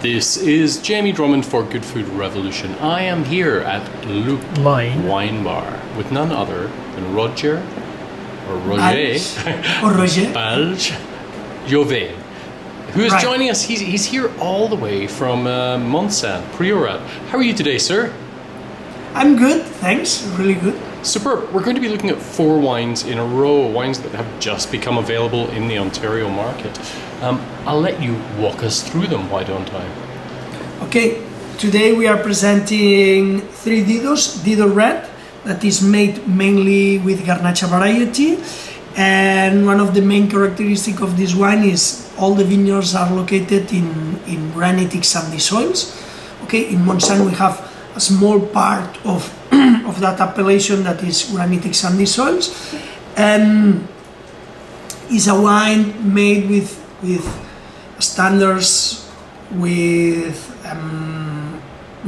This is Jamie Drummond for Good Food Revolution. I am here at Loop Wine Bar with none other than Roger Valls Jové, who is joining us. He's here all the way from Monsant, Priorat. How are you today, sir? I'm good, thanks. Really good. Superb. We're going to be looking at 4 wines in a row, wines that have just become available in the Ontario market. I'll let you walk us through them, why don't I? Okay, today we are presenting 3 Didos. Dido Red, that is made mainly with Garnacha variety. And one of the main characteristics of this wine is all the vineyards are located in granitic sandy soils. Okay, in Monsant we have a small part of that appellation that is granitic sandy soils, and is a wine made with standards. We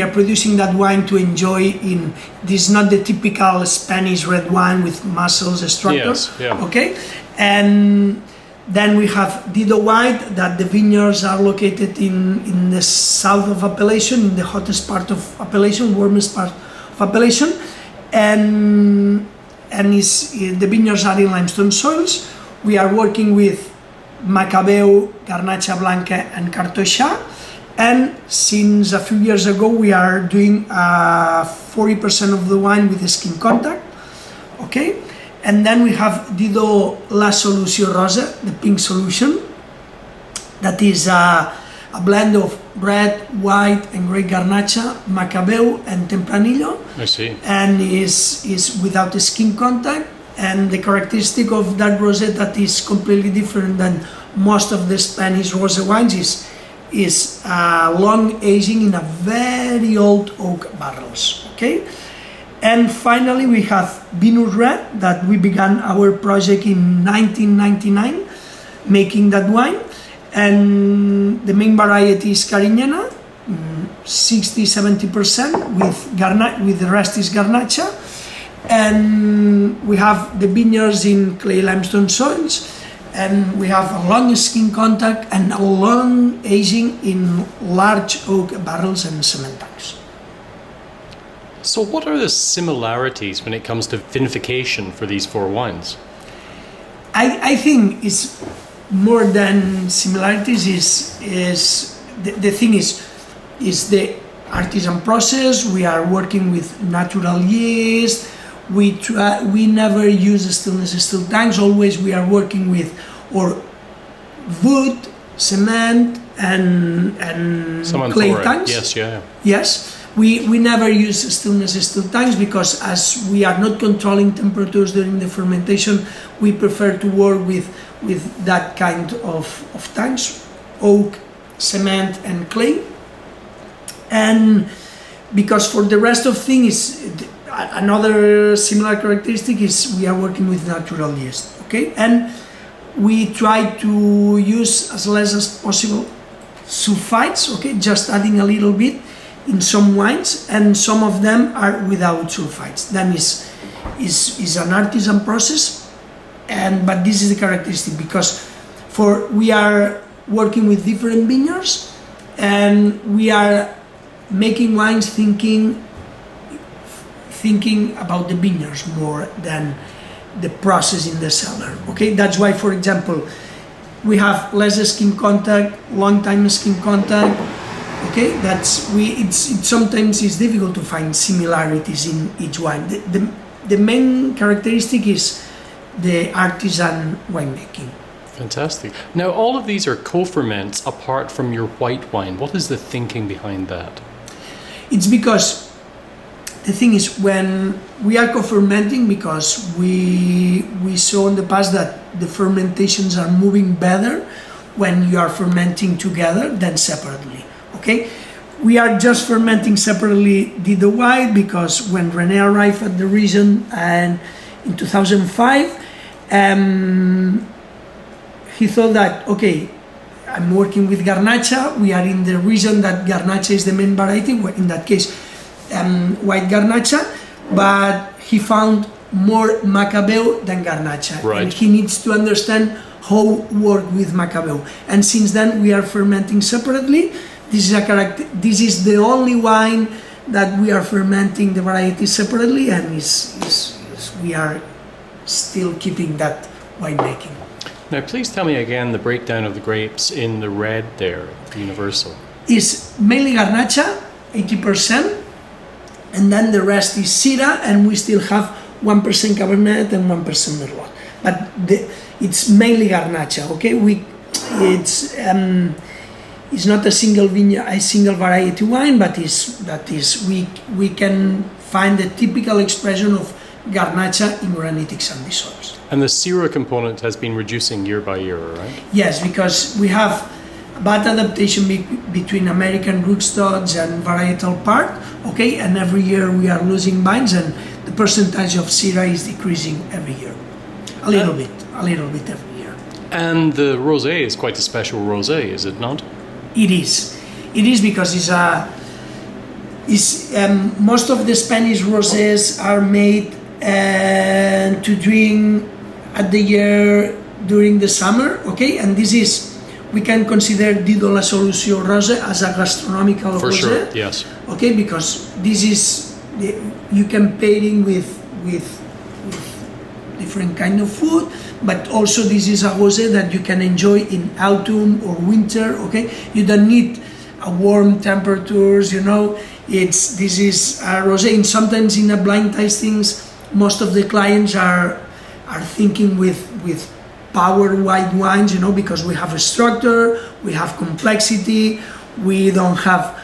are producing that wine to enjoy in. This is not the typical Spanish red wine with mussels structure. Yes, yeah. Okay, and then we have Dido White, that the vineyards are located in the south of appellation, in the hottest part of appellation, warmest part of appellation, and the vineyards are in limestone soils. We are working with Macabeu, Garnacha Blanca, and Cartoixa, and since a few years ago we are doing 40% of the wine with the skin contact. Okay. And then we have Dido La Solució Rosa, the pink solution. That is a blend of red, white, and grey Garnacha, Macabeu, and Tempranillo. I see. And is without the skin contact. And the characteristic of that rosé that is completely different than most of the Spanish rosé wines is long aging in a very old oak barrels. Okay. And finally, we have Vinous Red, that we began our project in 1999, making that wine. And the main variety is Cariñena, 60-70%, with the rest is Garnacha. And we have the vineyards in clay limestone soils, and we have a long skin contact and a long aging in large oak barrels and cement tanks. So what are the similarities when it comes to vinification for these 4 wines? I think it's more than similarities. Is the thing is the artisan process. We are working with natural yeast. We never use stainless steel tanks. Always we are working with wood, cement, and clay tanks. Yes, yeah. Yes. We never use stainless steel tanks because as we are not controlling temperatures during the fermentation, we prefer to work with that kind of tanks, oak, cement, and clay. And because for the rest of things, another similar characteristic is we are working with natural yeast, okay? And we try to use as less as possible sulfites, okay? Just adding a little bit in some wines, and some of them are without sulfites. Then is an artisan process, but this is the characteristic because we are working with different vineyards, and we are making wines thinking about the vineyards more than the process in the cellar. Okay, that's why, for example, we have less skin contact, long time skin contact. Okay, sometimes it's difficult to find similarities in each wine. The main characteristic is the artisan winemaking. Fantastic. Now, all of these are co-ferments apart from your white wine. What is the thinking behind that? It's because the thing is when we are co-fermenting, because we saw in the past that the fermentations are moving better when you are fermenting together than separately. Okay, we are just fermenting separately Dido White because when René arrived at the region and in 2005, he thought that, okay, I'm working with Garnacha, we are in the region that Garnacha is the main variety, in that case white Garnacha, but he found more Macabeu than Garnacha. Right. And he needs to understand how work with Macabeu. And since then we are fermenting separately This is the only wine that we are fermenting the varieties separately, and we are still keeping that winemaking. Now, please tell me again the breakdown of the grapes in the red there, Universal. Is mainly Garnacha, 80%, and then the rest is Syrah, and we still have 1% Cabernet and 1% Merlot. But it's mainly Garnacha, okay? It's not a single variety wine, but we can find the typical expression of Garnacha in granitic sandy soils. And the Syrah component has been reducing year by year, right? Yes, because we have bad adaptation between American rootstocks and varietal part, okay? And every year we are losing vines, and the percentage of Syrah is decreasing every year. A little bit every year. And the rosé is quite a special rosé, is it not? It is because most of the Spanish rosés are made to drink at the year during the summer, okay? And we can consider Dito La Solució Rosé as a gastronomical rosé. For sure, yes. Okay, because you can pairing with different kind of food, but also this is a rosé that you can enjoy in autumn or winter, okay? You don't need warm temperatures, this is a rosé. And sometimes in a blind tastings, most of the clients are thinking with power white wines, because we have a structure, we have complexity, we don't have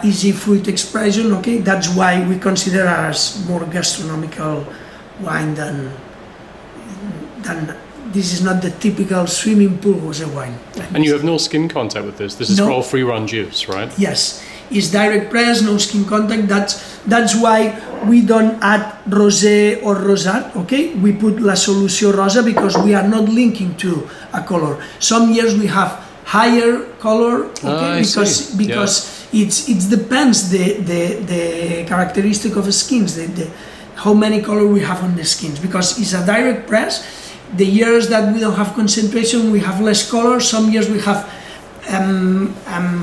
easy fruit expression, okay? That's why we consider as more gastronomical wine than this is not the typical swimming pool rosé wine. And you have no skin contact with this. This is all free run juice, right? Yes, it's direct press, no skin contact. That's why we don't add rosé or rosat, okay? We put La Solució Rosa because we are not linking to a color. Some years we have higher color, okay? Because it depends the characteristic of the skins, how many color we have on the skins, because it's a direct press. The years that we don't have concentration, we have less color. Some years we have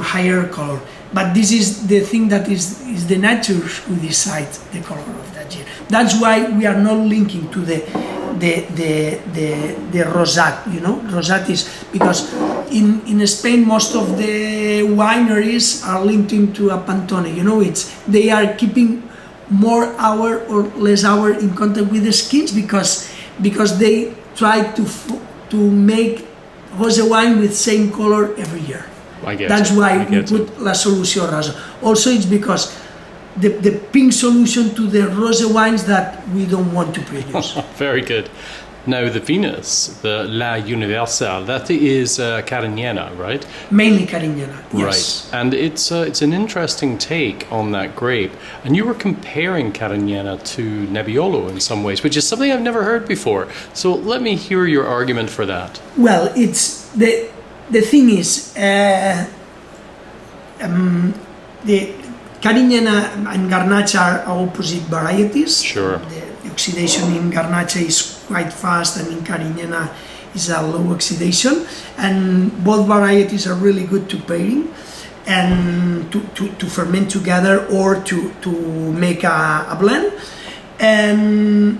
higher color. But this is the thing that is the nature who decide the color of that year. That's why we are not linking to the rosat. Rosat is because in Spain most of the wineries are linked into a Pantone. They are keeping more hour or less hour in contact with the skins because they try to make rosé wine with same color every year. That's why we put La Solució Rosa. Also, it's because the pink solution to the rosé wines that we don't want to produce. Very good. Now the Venus, the La Universal, that is Carignana, right? Mainly Carignana, yes. Right, and it's an interesting take on that grape. And you were comparing Carignana to Nebbiolo in some ways, which is something I've never heard before. So let me hear your argument for that. Well, it's the thing is the Carignana and Garnacha are opposite varieties. Sure. The oxidation in Garnacha is quite fast, and in Carignana is a low oxidation, and both varieties are really good to pairing and to ferment together or to make a blend. And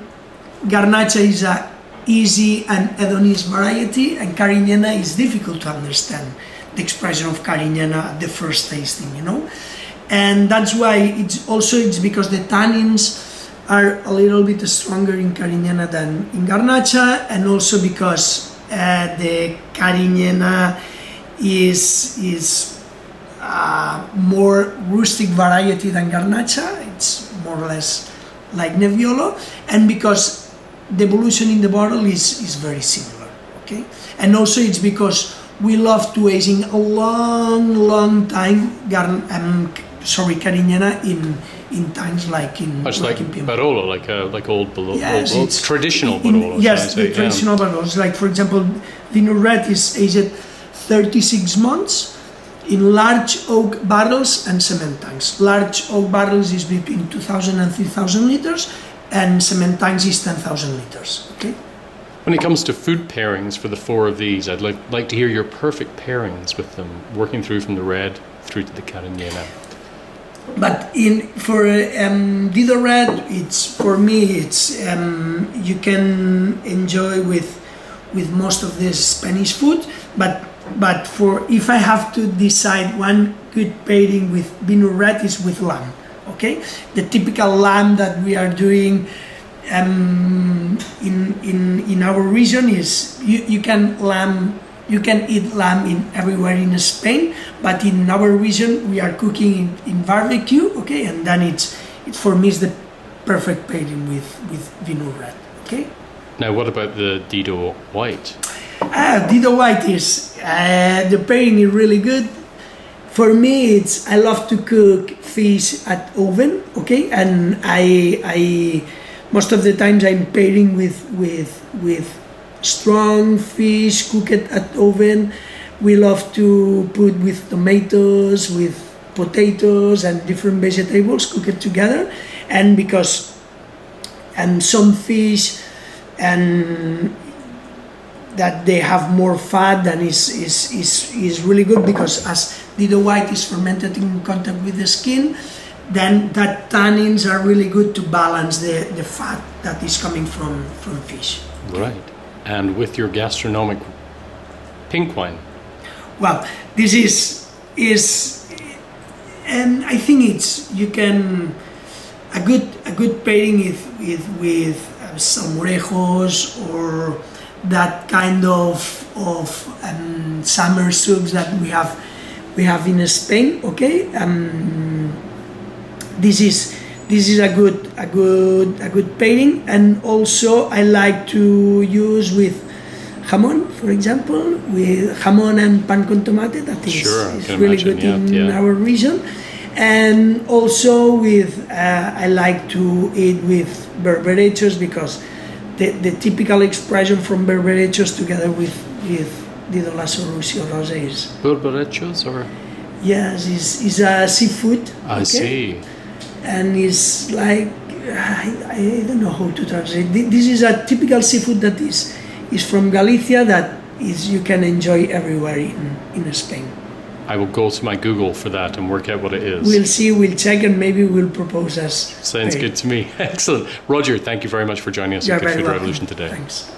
Garnacha is a easy and hedonist variety, and Carignana is difficult to understand the expression of Carignana at the first tasting, and that's why it's because the tannins are a little bit stronger in Carignana than in Garnacha, and also because the Carignana is more rustic variety than Garnacha. It's more or less like Nebbiolo, and because the evolution in the bottle is very similar, okay? And also it's because we love to aging a long time Carignana in times like in much like like in Barolo, like old Barolo, yes, old traditional Barolo. Yes, the traditional Barolos. Like for example, Vinho Red is aged 36 months in large oak barrels and cement tanks. Large oak barrels is between 2,000 and 3,000 liters, and cement tanks is 10,000 liters. Okay. When it comes to food pairings for the four of these, I'd like to hear your perfect pairings with them, working through from the red through to the Carignana. But for Dido Red, for me you can enjoy with most of the Spanish food. But for if I have to decide one good pairing with Vino Red is with lamb. Okay, the typical lamb that we are doing in our region is you can eat lamb everywhere in Spain, but in our region we are cooking in barbecue, okay, and then it for me is the perfect pairing with Vino Red, okay. Now, what about the Dido White? Dido White is the pairing is really good. For me, I love to cook fish at oven, okay, and I most of the times I'm pairing with strong fish cooked at oven. We love to put with tomatoes, with potatoes and different vegetables cooked together, and some fish and that they have more fat than is really good, because as Dido White is fermented in contact with the skin, then that tannins are really good to balance the fat that is coming from fish. Right. And with your gastronomic pink wine? Well, this is and I think a good pairing with salmorejos or that kind of summer soups that we have in Spain. Okay, this is a good pairing, and also I like to use with jamón, for example, with jamón and pan con tomate. That is really good in our region. And also with I like to eat with berberechos, because the typical expression from berberechos together with Dido Lasso-Rusio Rosé is... Berberechos, or? Yes, is a seafood. I see. And it's like, I don't know how to translate. This is a typical seafood that is from Galicia, that you can enjoy everywhere in Spain. I will go to my Google for that and work out what it is. We'll see, we'll check, and maybe we'll propose us. Sounds good to me. Excellent. Roger, thank you very much for joining us at Good Food Revolution today. Thanks.